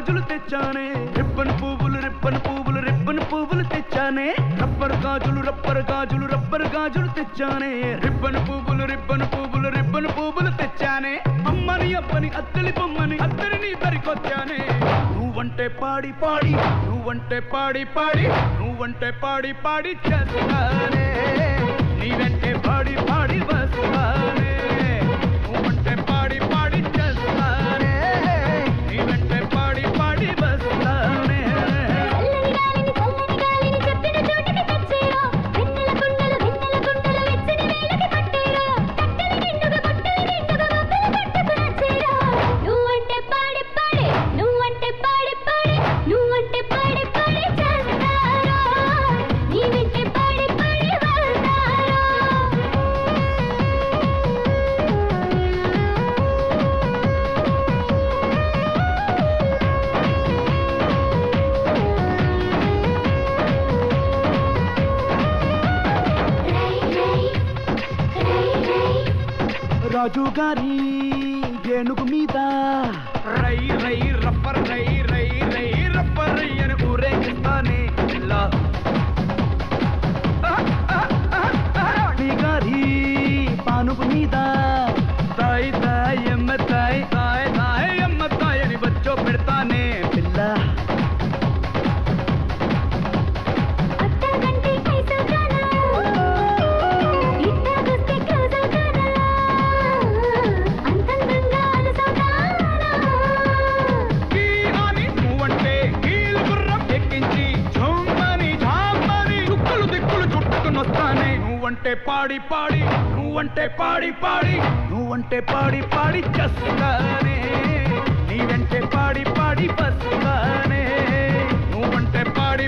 గాజులు తెచ్చానే రిబ్బన్ పువ్వులు తెచ్చానే రబ్బర్ గాజులు తెచ్చానే రిబ్బన్ పువ్వులు తెచ్చానే అమ్మని అబ్బని అత్తలి బొమ్మని అత్తని నీ దరికొచ్చానే నువ్వంటే పాడి చేస్తానే నీ వెంటే పాడి వస్తానే నువ్వంటే పాడి చేస్తానే నీ వెంటే పాడి వస్తానే రాజు గారి ఏనుగు మీద రై రప్పర్ అని ఊరేగిస్తానే రాణి గారి పానుగు మీద తాయి అని వచ్చో పెడతానే పిల్ల నువ్వంటే పాడి చేస్తానే నీ వెంటే పాడి వస్తానే నువ్వంటే పాడి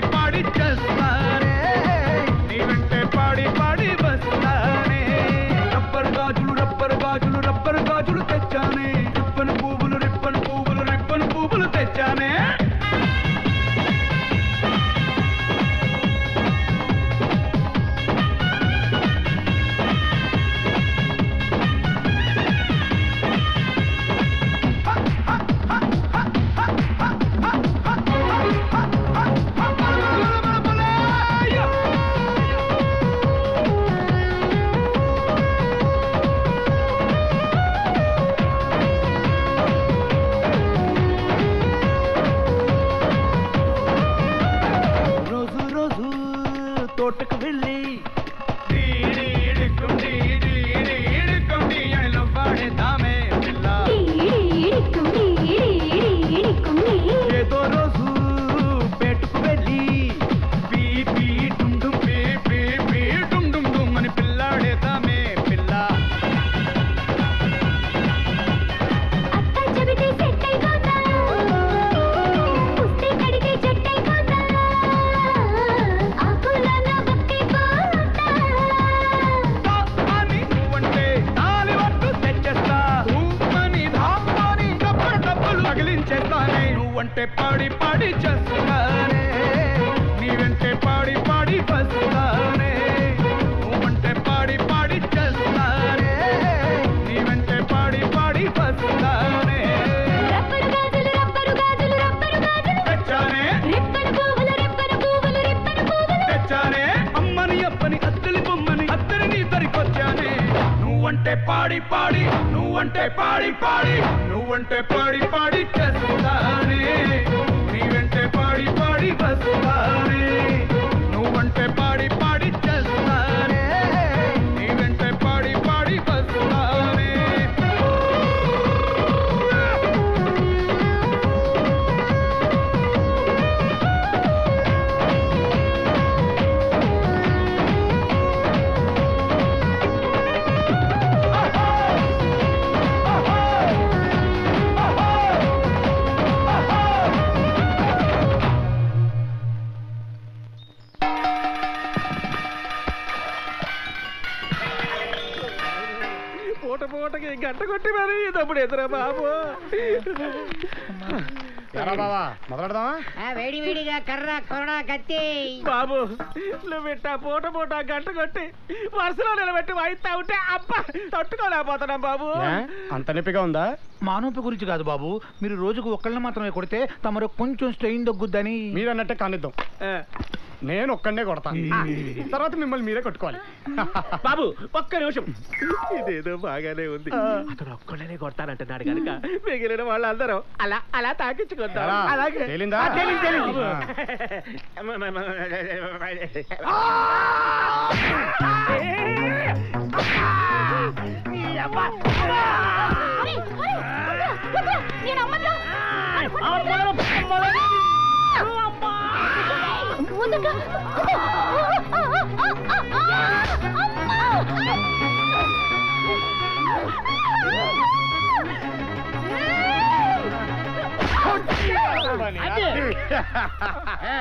చేస్తానే నీ వెంటే పాడి వస్తానే రబ్బర్ గాజులు తెచ్చానే రిబ్బన్ పువ్వులు తెచ్చానే తోటకు వెళ్ళి అని వాడేదామే ఏదో రోజు పేటుకు వెళ్ళి డుమ్ అని పిల్లాడేదామే పిల్ల నువ్వంటే పాడి చేస్తానే నీ వెంటే పాడి వస్తానే నువ్వంటే పాడి చేస్తానే నీ వెంటే పాడి వస్తానే తెచ్చానే అమ్మని అబ్బని అత్తలి బొమ్మని అత్తని నీ దరికొచ్చానే నువ్వంటే పాడి చేస్తానే నీ వెంటే పాడి వస్తానే నువ్వంటే పాడి చేస్తానే నీ వెంటే పాడి వస్తానే పూటకి గంట కొట్టి మరి తప్పుడు ఎదురా బాబు బావా మొదలెడదామా? వేడి వేడిగా కర్ర కొరడా కత్తి. బాబు నువ్వు ఇట్టా పూట గంట కొట్టి వరుసలో నిలబెట్టి వాయిస్తా ఉంటే అబ్బా తట్టుకోలేకపోతున్నాం బాబు. అంత నొప్పిగా ఉందా? మానొప్పి గురించి కాదు బాబు, మీరు రోజుకు ఒక్కళ్ళని మాత్రమే కొడితే తమరు కొంచెం స్ట్రెయిన్ తగ్గుద్దని. మీరు అన్నట్టే కానిద్దాం, నేను ఒక్కడే కొడతాను, తర్వాత మిమ్మల్ని మీరే కొట్టుకోవాలి. బాబు ఒక్క నిమిషం, ఇదేదో బాగానే ఉంది. అతను ఒక్కళ్ళనే కొడతానంటున్నాడు కనుక మిగిలిన వాళ్ళందరూ అలా అలా తాకించుకుంటారు. అలాగే తేలిందా?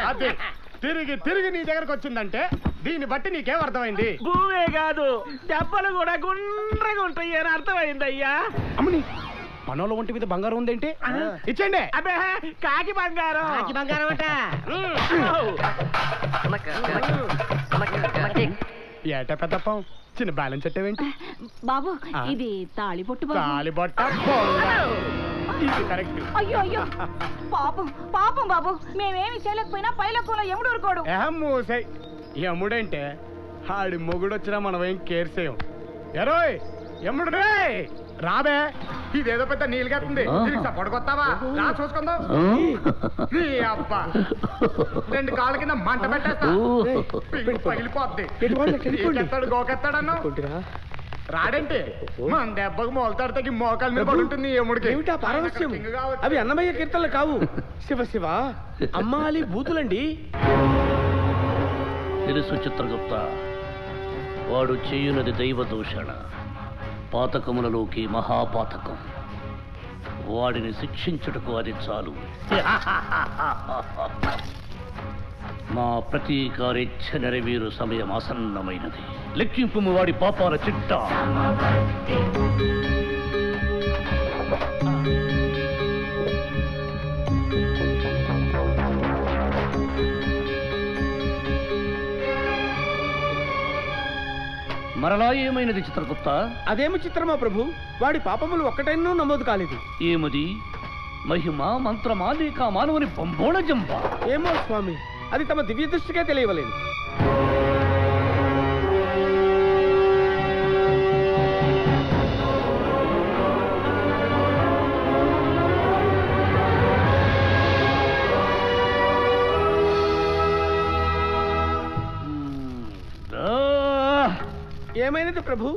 అదే తిరిగి తిరిగి నీ దగ్గరకు వచ్చిందంటే దీన్ని బట్టి నీకేం అర్థమైంది? భూమే కాదు దెబ్బలు కూడా గుండ్రగా ఉంటాయి అని అర్థమైంది అయ్యా. అమ్మని మనోళ్ళ ఒంటి మీద బంగారం ఉందేంటి? ఇచ్చేయండి. అబ్బే కాకి బంగారం. కాకి బంగారం అంట. ఏట పెద్దప్పం చిన్న బ్యాలెన్స్ పెట్టేవేంటి బాబు? ఇది తాళిబొట్టు బాబు. తాళిబొట్ట ఇది కరెక్ట్. అయ్యో అయ్యో పాపం పాపం బాబు, మేమేమి చేయలేకపోయినా పైలకులో ఎముడు ఊరుకోడు. మూసై ఎముడంటే ఆడి మొగుడొచ్చినా మనం ఏం కేర్ చేయం. ఎరోయ్ ఎముడు రే రాబే, ఇదేదో పెద్ద నీళ్ళగెత్తుంది, దీనికి సపోర్ట్ కొత్తావా? రా చూసుకుందాం. నీ అబ్బా 2 కాళ్ళ కింద మంట పెట్టేస్తా, పగిలిపోద్ది. ఎత్తాడు గోకెత్తాడన్నా రాడంటే మన దెబ్బకు మోల్తాడు తగ్గి మోకాల మీద పడి ఉంటుంది. ఎముడికి ఏమిటా పారవస్యం? అవి అన్నమయ్య కీర్తనలు కావు. శివ శివ అమ్మాలి బూతులండి. తెలుసు చిత్రగుప్త, వాడు చేయునది దైవ దూషణ, పాతకములలోకి మహాపాతకం. వాడిని శిక్షించుటకు అది చాలు. మా ప్రతీకారేచ్ఛ నెరవేరు సమయం ఆసన్నమైనది. లెక్కింపు వాడి పాపాల చిట్టా. మరలా ఏమైనది చిత్రగుప్త? అదేమి చిత్రమా ప్రభు, వాడి పాపములు ఒక్కటైనా నమోదు కాలేదు. ఏమది? మహిమ మంత్రమా లేక మానవుని బొంబోళ జంప? ఏమో స్వామి, అది తమ దివ్య దృష్టికే తెలియవలేదు. ఏమైనది ప్రభు?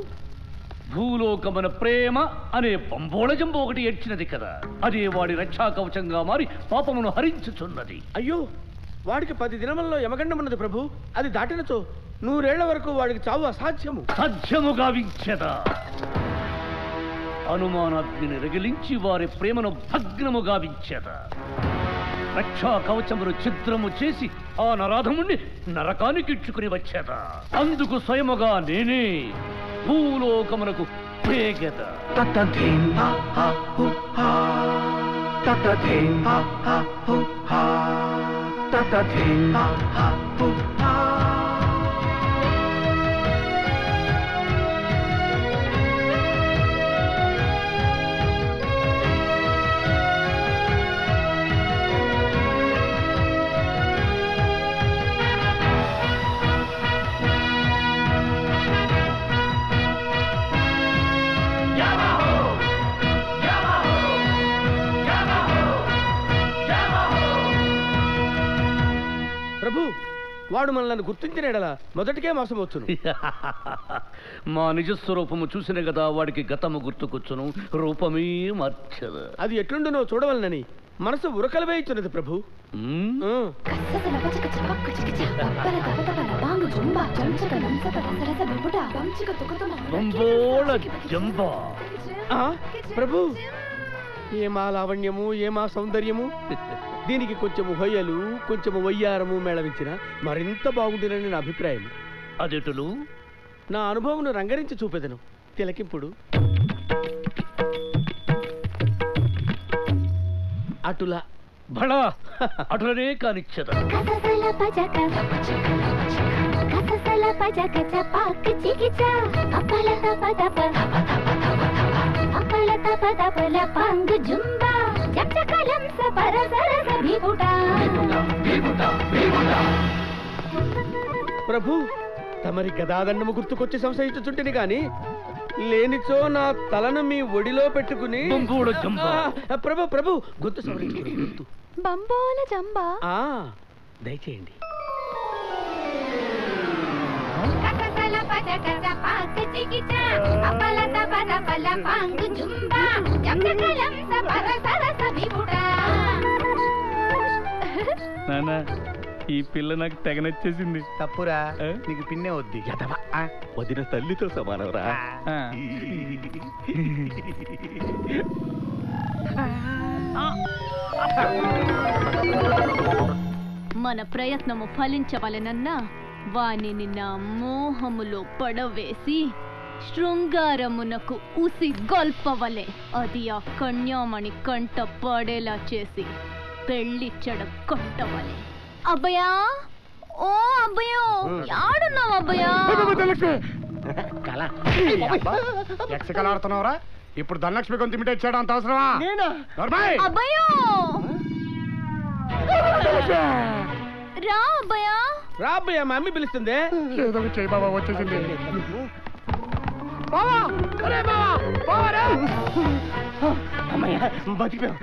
భూలోకమున ప్రేమ అనే బొంబోళ జంబ ఒకటి ఏడ్చినది కదా, అదే వాడి రక్షా కవచంగా మారి పాపమును హరించుచున్నది. అయ్యో, వాడికి 10 దినములలో యమగండం ఉన్నది ప్రభు. అది దాటినచో 100 ఏళ్ల వరకు వాడికి చావు అసాధ్యము. సాధ్యముగా వించెదా. అనుమానాగ్నిని రగిలించి వారి ప్రేమను భగ్నముగా వించెదా. రక్షా కవచమును ఛిద్రము చేసి ఆ నరాధముణ్ణి నరకానికి ఇచ్చుకుని వచ్చేదా. అందుకు స్వయముగా నేనే భూలోకమునకు ప్రేగద. ప్రభు, వాడు మనల్ని గుర్తించిన ఎడల మొదటికే మోసమొచ్చును. మా నిజస్వరూపము చూసిన కదా వాడికి గతము గుర్తుకొచ్చును, రూపమే మార్చదు. అది ఎట్లుండునో చూడవలనని మనసు ఉరకలవేయుచున్నది ప్రభు. ప్రభు, ఏమా లావణ్యము, ఏమా సౌందర్యము. దీనికి కొంచెము హొయ్యలు, కొంచెము వయ్యారము మేళవించిన మరింత బాగుంటుందని నా అభిప్రాయం. అదెటులు? నా అనుభవం రంగరించి చూపెదను. తిలకింపుడు అటుల బళ అటులనే కానిచ్చద కససల పజక కససల పజక చపాక్ చికిచ అపలత పదప అపలత పదపల పంగ్ జుంబా జపకలం సపర సరస విపుటా ప్రభు తమరి గదాదండము గుర్తుకొచ్చి సంశయించుచుంటిని గాని లేనిచో నా తలను మీ ఒడిలో పెట్టుకుని బంబోళ జంబ. ప్రభు ప్రభు గొంతు సవరించుకుని గొంతు బంబోల జంబా దయచేయండి. కససల పజక చపాక్ చికిచ అపలత పదపల పంగ్ జుంబా జపకలం సపర సరస విపుటా నానా ఈ పిల్ల నాకు తెగ నచ్చేసింది. తప్పురా, నీకు పిన్నే వద్ది. వదిన తల్లితో సమానవరా. మన ప్రయత్నము ఫలించవలెనన్నా వానిని నా మోహములో పడవేసి శృంగారమునకు ఉసి గొల్పవలే. అది ఆ కన్యామణి కంట పడేలా చేసి పెళ్లి చెడ కొట్టవలే. అబ్బయా, ఓ అబ్బయో, యాడున్నావు అబ్బయా? యక్షకళ ఆడుతున్నావురా? ఇప్పుడు ధనలక్ష్మి కొంత ఇమిటేట్ చేయడం అంత అవసరమా? అబ్బయో రా అబ్బయా. రా అబ్బయ్య, మా అమ్మి పిలుస్తుంది. ఏదో ఒకటి చేయి బాబా, వచ్చేసింది. అమ్మయ్య బతికిపోయాం.